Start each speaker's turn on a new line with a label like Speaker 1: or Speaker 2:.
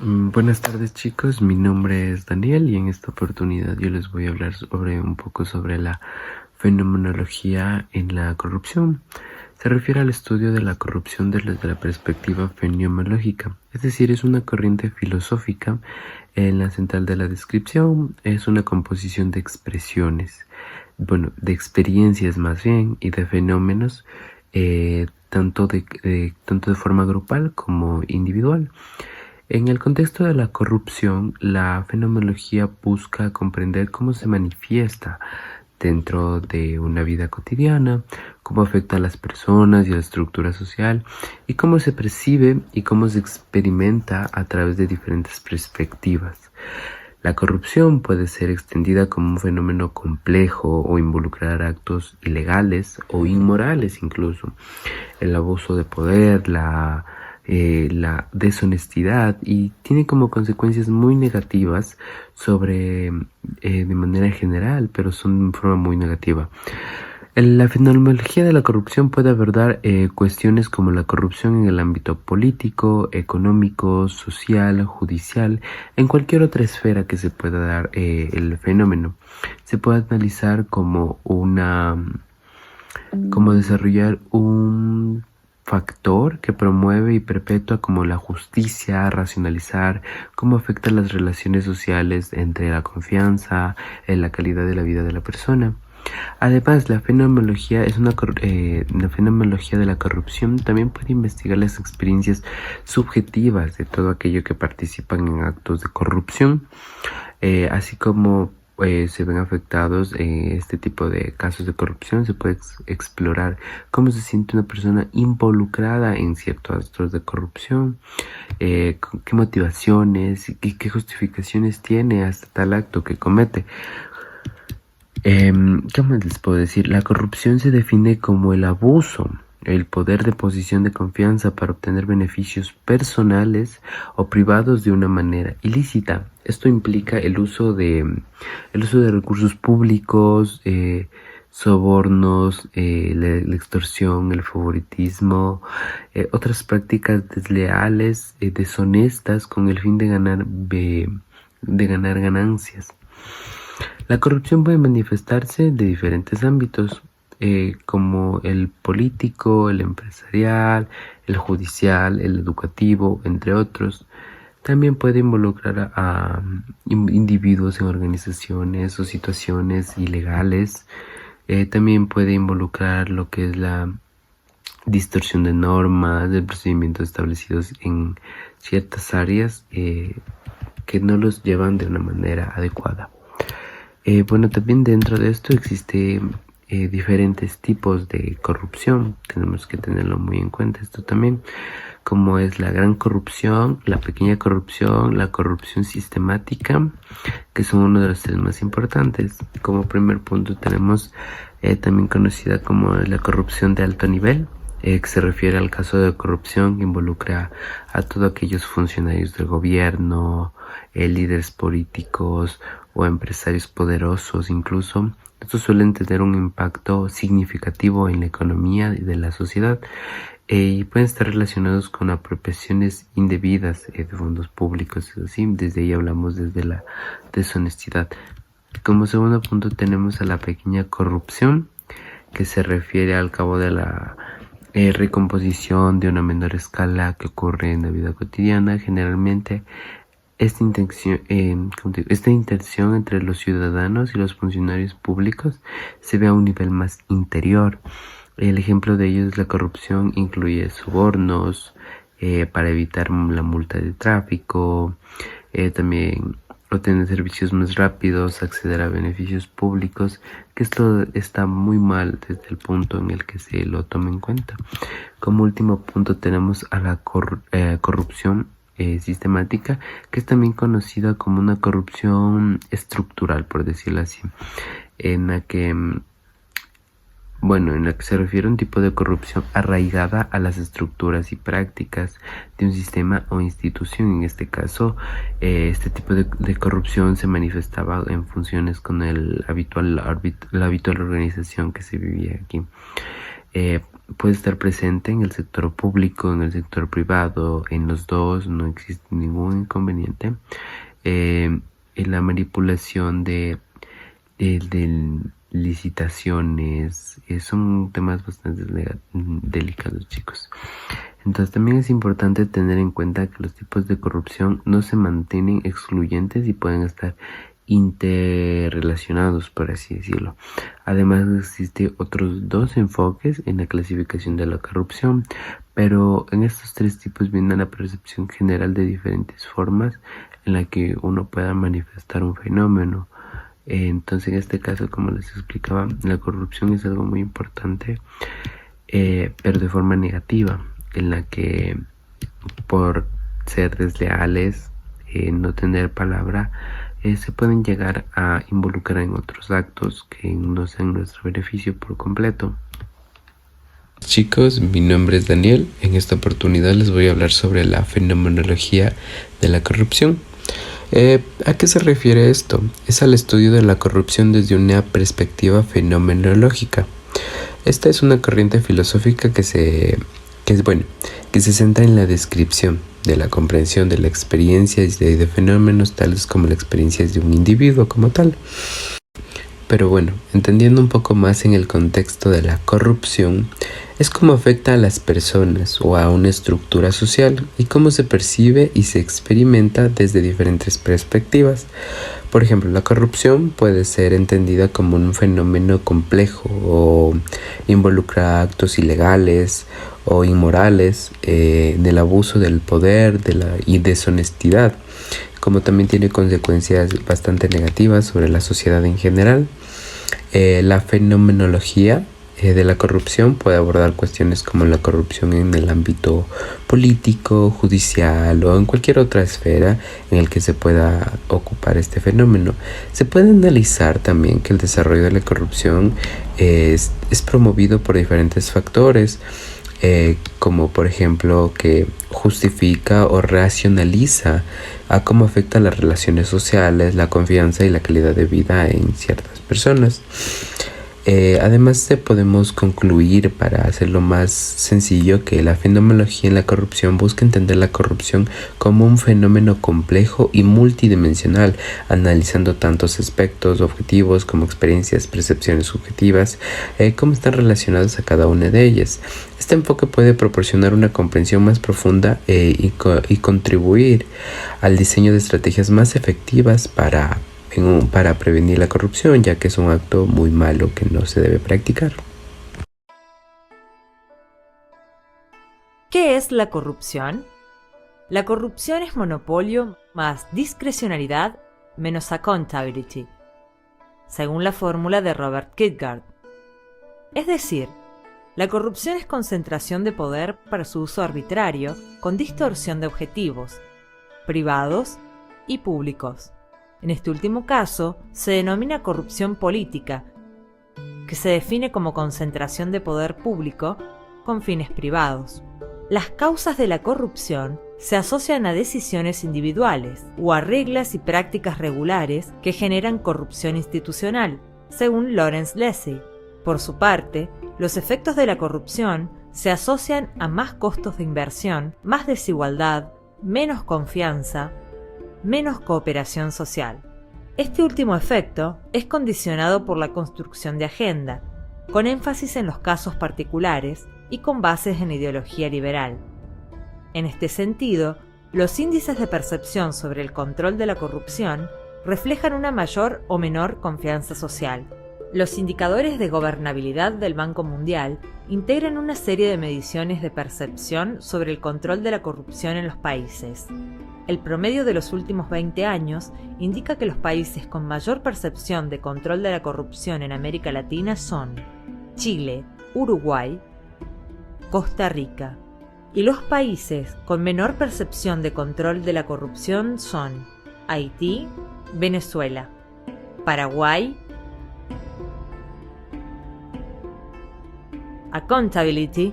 Speaker 1: Buenas tardes chicos, mi nombre es Daniel y en esta oportunidad yo les voy a hablar un poco sobre la fenomenología en la corrupción. Se refiere al estudio de la corrupción desde la perspectiva fenomenológica, es decir, es una corriente filosófica en la central de la descripción, es una composición de expresiones, de experiencias más bien y de fenómenos, tanto de forma grupal como individual. En el contexto de la corrupción, la fenomenología busca comprender cómo se manifiesta dentro de una vida cotidiana, cómo afecta a las personas y a la estructura social, y cómo se percibe y cómo se experimenta a través de diferentes perspectivas. La corrupción puede ser extendida como un fenómeno complejo o involucrar actos ilegales o inmorales incluso. El abuso de poder, la deshonestidad, y tiene como consecuencias muy negativas de manera general, pero son de forma muy negativa. La fenomenología de la corrupción puede abordar cuestiones como la corrupción en el ámbito político, económico, social, judicial, en cualquier otra esfera que se pueda dar el fenómeno. Se puede analizar como desarrollar un factor que promueve y perpetúa como la justicia, racionalizar cómo afecta las relaciones sociales entre la confianza, la calidad de la vida de la persona. Además, la fenomenología la fenomenología de la corrupción también puede investigar las experiencias subjetivas de todo aquello que participan en actos de corrupción, así como se ven afectados este tipo de casos de corrupción. Se puede explorar cómo se siente una persona involucrada en ciertos actos de corrupción, qué motivaciones y qué justificaciones tiene hasta tal acto que comete. ¿Qué más les puedo decir? La corrupción se define como el abuso, el poder de posición de confianza para obtener beneficios personales o privados de una manera ilícita. Esto implica el uso de recursos públicos, sobornos, la extorsión, el favoritismo, otras prácticas desleales, deshonestas, con el fin de ganar ganancias. La corrupción puede manifestarse de diferentes ámbitos, como el político, el empresarial, el judicial, el educativo, entre otros. También puede involucrar a individuos en organizaciones o situaciones ilegales. También puede involucrar lo que es la distorsión de normas, de procedimientos establecidos en ciertas áreas que no los llevan de una manera adecuada. También dentro de esto existe diferentes tipos de corrupción. Tenemos que tenerlo muy en cuenta esto también, como es la gran corrupción, la pequeña corrupción, la corrupción sistemática, que son uno de los temas más importantes. Como primer punto tenemos también conocida como la corrupción de alto nivel, que se refiere al caso de corrupción que involucra a todos aquellos funcionarios del gobierno, líderes políticos o empresarios poderosos incluso. Estos suelen tener un impacto significativo en la economía de la sociedad y pueden estar relacionados con apropiaciones indebidas de fondos públicos. Así, desde ahí hablamos desde la deshonestidad. Como segundo punto tenemos a la pequeña corrupción, que se refiere al cabo de la recomposición de una menor escala que ocurre en la vida cotidiana. Generalmente esta intención entre los ciudadanos y los funcionarios públicos se ve a un nivel más interior. El ejemplo de ello es la corrupción, incluye sobornos para evitar la multa de tráfico, también obtener servicios más rápidos, acceder a beneficios públicos, que esto está muy mal desde el punto en el que se lo tome en cuenta. Como último punto tenemos a la corrupción sistemática, que es también conocida como una corrupción estructural, por decirlo así, en la que se refiere a un tipo de corrupción arraigada a las estructuras y prácticas de un sistema o institución. En este caso, este tipo de corrupción se manifestaba en funciones con la habitual organización que se vivía aquí. puede estar presente en el sector público, en el sector privado, en los dos, no existe ningún inconveniente. En la manipulación de licitaciones, son temas bastante delicados, chicos. Entonces también es importante tener en cuenta que los tipos de corrupción no se mantienen excluyentes y pueden estar interrelacionados, por así decirlo. Además existen otros dos enfoques en la clasificación de la corrupción, pero en estos tres tipos viene la percepción general de diferentes formas en la que uno pueda manifestar un fenómeno. Entonces en este caso, como les explicaba, la corrupción es algo muy importante, pero de forma negativa, en la que por ser desleales, no tener palabra, se pueden llegar a involucrar en otros actos que no sean nuestro beneficio por completo. Chicos, mi nombre es Daniel. En esta oportunidad les voy a hablar sobre la fenomenología de la corrupción. ¿A qué se refiere esto? Es al estudio de la corrupción desde una perspectiva fenomenológica. Esta es una corriente filosófica que se centra en la descripción de la comprensión de la experiencia y de fenómenos tales como la experiencia de un individuo como tal. Pero bueno, entendiendo un poco más en el contexto de la corrupción, es cómo afecta a las personas o a una estructura social y cómo se percibe y se experimenta desde diferentes perspectivas. Por ejemplo, la corrupción puede ser entendida como un fenómeno complejo o involucra actos ilegales o inmorales, del abuso del poder y deshonestidad, como también tiene consecuencias bastante negativas sobre la sociedad en general. La fenomenología de la corrupción puede abordar cuestiones como la corrupción en el ámbito político, judicial o en cualquier otra esfera en el que se pueda ocupar este fenómeno. Se puede analizar también que el desarrollo de la corrupción es promovido por diferentes factores, como por ejemplo que justifica o racionaliza a cómo afecta las relaciones sociales, la confianza y la calidad de vida en ciertas personas. Además podemos concluir, para hacerlo más sencillo, que la fenomenología en la corrupción busca entender la corrupción como un fenómeno complejo y multidimensional, analizando tantos aspectos objetivos como experiencias, percepciones subjetivas, cómo están relacionados a cada una de ellas. Este enfoque puede proporcionar una comprensión más profunda y contribuir al diseño de estrategias más efectivas para prevenir la corrupción, ya que es un acto muy malo que no se debe practicar.
Speaker 2: ¿Qué es la corrupción? La corrupción es monopolio más discrecionalidad menos accountability, según la fórmula de Robert Kierkegaard. Es decir, la corrupción es concentración de poder para su uso arbitrario, con distorsión de objetivos, privados y públicos. En este último caso, se denomina corrupción política, que se define como concentración de poder público con fines privados. Las causas de la corrupción se asocian a decisiones individuales o a reglas y prácticas regulares que generan corrupción institucional, según Lawrence Lessig. Por su parte, los efectos de la corrupción se asocian a más costos de inversión, más desigualdad, menos confianza, menos cooperación social. Este último efecto es condicionado por la construcción de agenda, con énfasis en los casos particulares y con bases en ideología liberal. En este sentido, los índices de percepción sobre el control de la corrupción reflejan una mayor o menor confianza social. Los indicadores de gobernabilidad del Banco Mundial integran una serie de mediciones de percepción sobre el control de la corrupción en los países. El promedio de los últimos 20 años indica que los países con mayor percepción de control de la corrupción en América Latina son Chile, Uruguay, Costa Rica. Y los países con menor percepción de control de la corrupción son Haití, Venezuela, Paraguay. Accountability